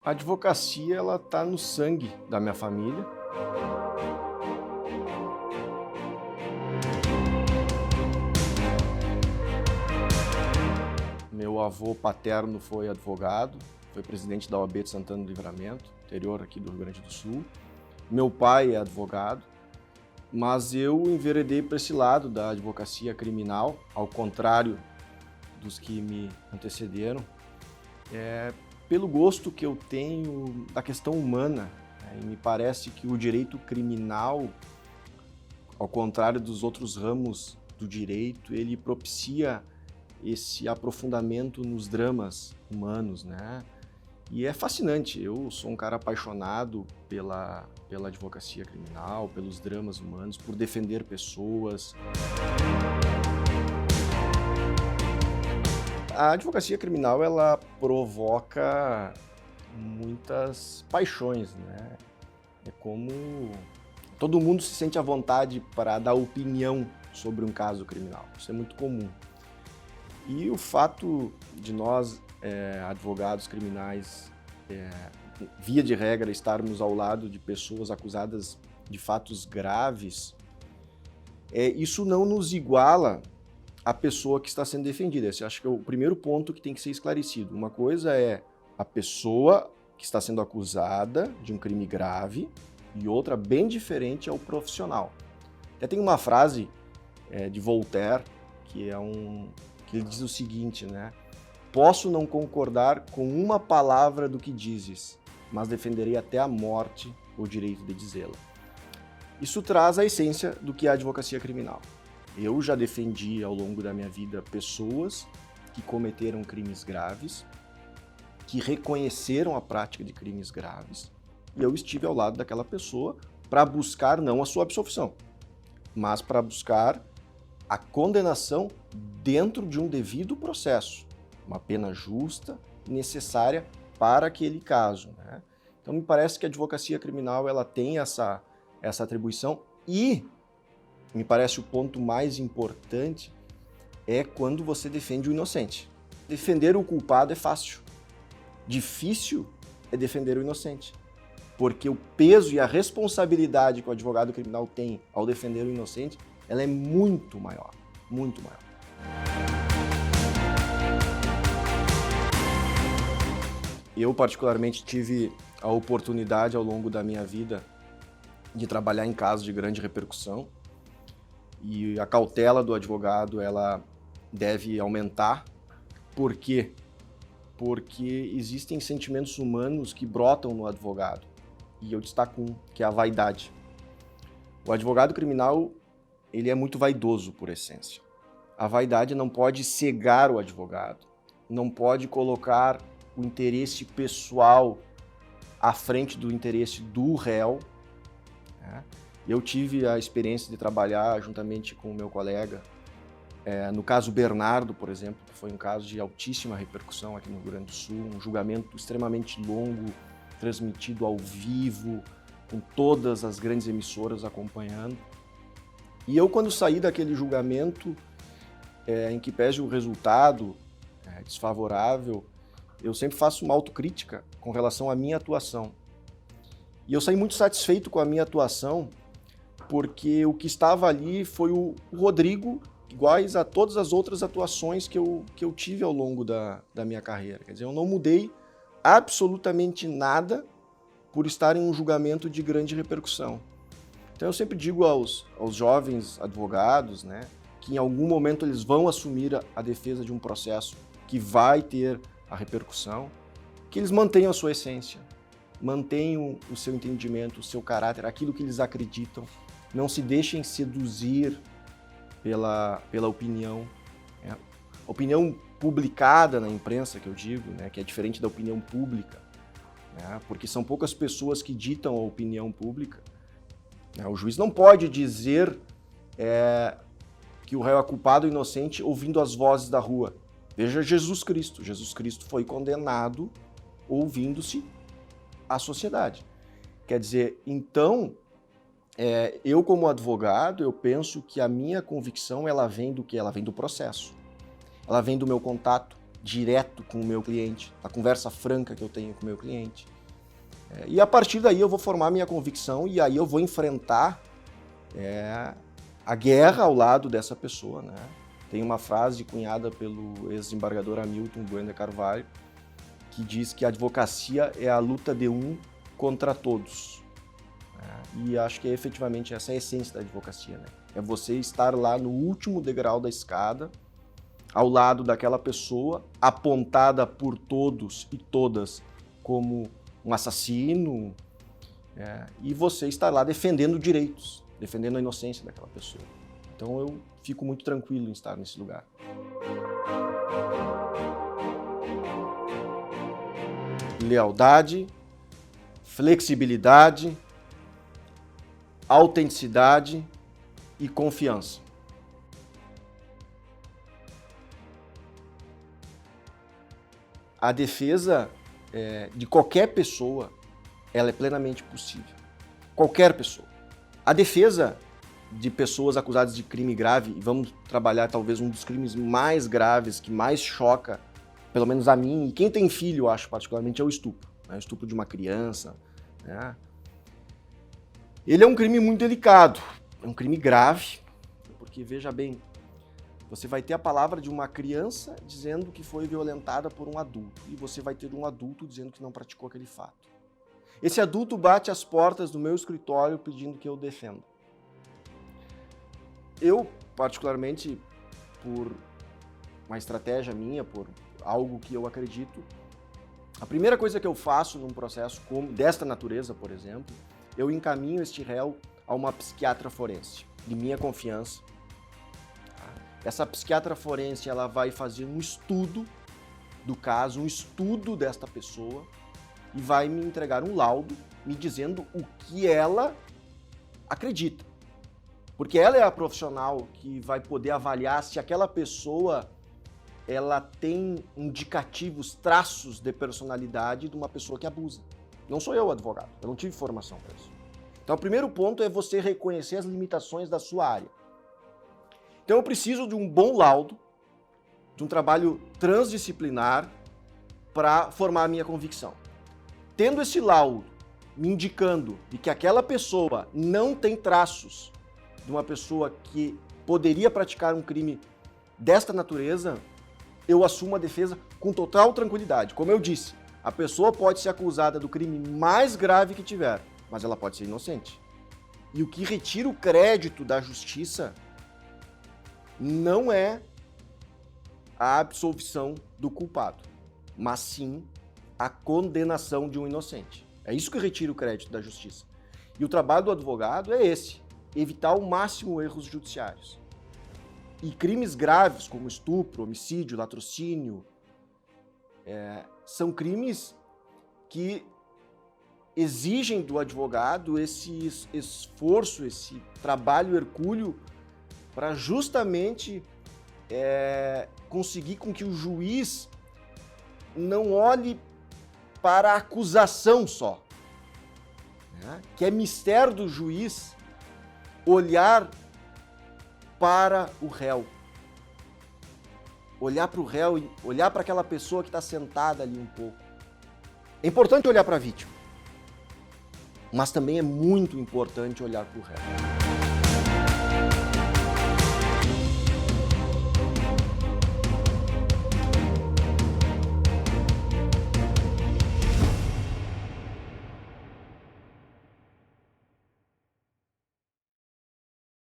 A advocacia, ela tá no sangue da minha família. Meu avô paterno foi advogado, foi presidente da OAB de Santana do Livramento, interior aqui do Rio Grande do Sul. Meu pai é advogado, mas eu enveredei para esse lado da advocacia criminal, ao contrário dos que me antecederam, pelo gosto que eu tenho da questão humana, né? E me parece que o direito criminal, ao contrário dos outros ramos do direito, ele propicia esse aprofundamento nos dramas humanos, né? E é fascinante. Eu sou um cara apaixonado pela advocacia criminal, pelos dramas humanos, por defender pessoas. A advocacia criminal, ela provoca muitas paixões, né? É como todo mundo se sente à vontade para dar opinião sobre um caso criminal. Isso é muito comum. E o fato de nós, advogados criminais, via de regra, estarmos ao lado de pessoas acusadas de fatos graves, isso não nos iguala à pessoa que está sendo defendida. Esse acho que é o primeiro ponto que tem que ser esclarecido. Uma coisa é a pessoa que está sendo acusada de um crime grave e outra, bem diferente, é o profissional. Até tem uma frase de Voltaire que ele diz o seguinte, né? Posso não concordar com uma palavra do que dizes, mas defenderei até a morte o direito de dizê-la. Isso traz a essência do que é a advocacia criminal. Eu já defendi ao longo da minha vida pessoas que cometeram crimes graves, que reconheceram a prática de crimes graves, e eu estive ao lado daquela pessoa para buscar não a sua absolvição, mas para buscar a condenação dentro de um devido processo, uma pena justa e necessária para aquele caso, né? Então me parece que a advocacia criminal ela tem essa atribuição e me parece o ponto mais importante é quando você defende o inocente. Defender o culpado é fácil, difícil é defender o inocente, porque o peso e a responsabilidade que o advogado criminal tem ao defender o inocente ela é muito maior, muito maior. Eu, particularmente, tive a oportunidade ao longo da minha vida de trabalhar em casos de grande repercussão e a cautela do advogado ela deve aumentar. Por quê? Porque existem sentimentos humanos que brotam no advogado e eu destaco um, que é a vaidade. O advogado criminal ele é muito vaidoso por essência. A vaidade não pode cegar o advogado, não pode colocar o interesse pessoal à frente do interesse do réu, né? Eu tive a experiência de trabalhar juntamente com o meu colega, no caso Bernardo, por exemplo, que foi um caso de altíssima repercussão aqui no Rio Grande do Sul, um julgamento extremamente longo, transmitido ao vivo, com todas as grandes emissoras acompanhando. E eu, quando saí daquele julgamento, em que pese o resultado desfavorável, eu sempre faço uma autocrítica com relação à minha atuação. E eu saí muito satisfeito com a minha atuação, porque o que estava ali foi o Rodrigo, iguais a todas as outras atuações que eu tive ao longo da minha carreira. Quer dizer, eu não mudei absolutamente nada por estar em um julgamento de grande repercussão. Então eu sempre digo aos jovens advogados, né, que em algum momento eles vão assumir a defesa de um processo que vai ter a repercussão, que eles mantenham a sua essência, mantenham o seu entendimento, o seu caráter, aquilo que eles acreditam, não se deixem seduzir pela opinião. A opinião publicada na imprensa, que eu digo, né, que é diferente da opinião pública, né, porque são poucas pessoas que ditam a opinião pública. O juiz não pode dizer que o réu é culpado ou inocente ouvindo as vozes da rua. Veja Jesus Cristo. Jesus Cristo foi condenado ouvindo-se a sociedade. Quer dizer, então, eu como advogado, eu penso que a minha convicção ela vem do quê? Ela vem do processo. Ela vem do meu contato, direto com o meu cliente, a conversa franca que eu tenho com o meu cliente. E a partir daí eu vou formar minha convicção e aí eu vou enfrentar a guerra ao lado dessa pessoa, né? Tem uma frase cunhada pelo ex-desembargador Hamilton Bueno de Carvalho que diz que a advocacia é a luta de um contra todos. E acho que efetivamente essa é a essência da advocacia, né? É você estar lá no último degrau da escada, ao lado daquela pessoa, apontada por todos e todas como um assassino, e você estar lá defendendo direitos, defendendo a inocência daquela pessoa. Então eu fico muito tranquilo em estar nesse lugar. Lealdade, flexibilidade, autenticidade e confiança. A defesa de qualquer pessoa, ela é plenamente possível. Qualquer pessoa. A defesa de pessoas acusadas de crime grave, e vamos trabalhar talvez um dos crimes mais graves, que mais choca, pelo menos a mim, e quem tem filho, eu acho particularmente, é o estupro. Né? O estupro de uma criança. Né? Ele é um crime muito delicado, é um crime grave, porque, veja bem, você vai ter a palavra de uma criança dizendo que foi violentada por um adulto, e você vai ter um adulto dizendo que não praticou aquele fato. Esse adulto bate às portas do meu escritório pedindo que eu defenda. Eu, particularmente, por uma estratégia minha, por algo que eu acredito, a primeira coisa que eu faço num processo como desta natureza, por exemplo, eu encaminho este réu a uma psiquiatra forense, de minha confiança. Essa psiquiatra forense, ela vai fazer um estudo do caso, um estudo desta pessoa, e vai me entregar um laudo me dizendo o que ela acredita. Porque ela é a profissional que vai poder avaliar se aquela pessoa ela tem indicativos, traços de personalidade de uma pessoa que abusa. Não sou eu o advogado, eu não tive formação para isso. Então, o primeiro ponto é você reconhecer as limitações da sua área. Então, eu preciso de um bom laudo, de um trabalho transdisciplinar para formar a minha convicção. Tendo esse laudo me indicando de que aquela pessoa não tem traços de uma pessoa que poderia praticar um crime desta natureza, eu assumo a defesa com total tranquilidade. Como eu disse, a pessoa pode ser acusada do crime mais grave que tiver, mas ela pode ser inocente. E o que retira o crédito da justiça não é a absolvição do culpado, mas sim a condenação de um inocente. É isso que retira o crédito da justiça. E o trabalho do advogado é esse, evitar ao máximo erros judiciários. E crimes graves como estupro, homicídio, latrocínio, são crimes que exigem do advogado esse esforço, esse trabalho hercúleo para justamente conseguir com que o juiz não olhe para a acusação só, né? Que é mistério do juiz olhar para o réu, olhar para o réu e olhar para aquela pessoa que está sentada ali um pouco. É importante olhar para a vítima, mas também é muito importante olhar para o réu.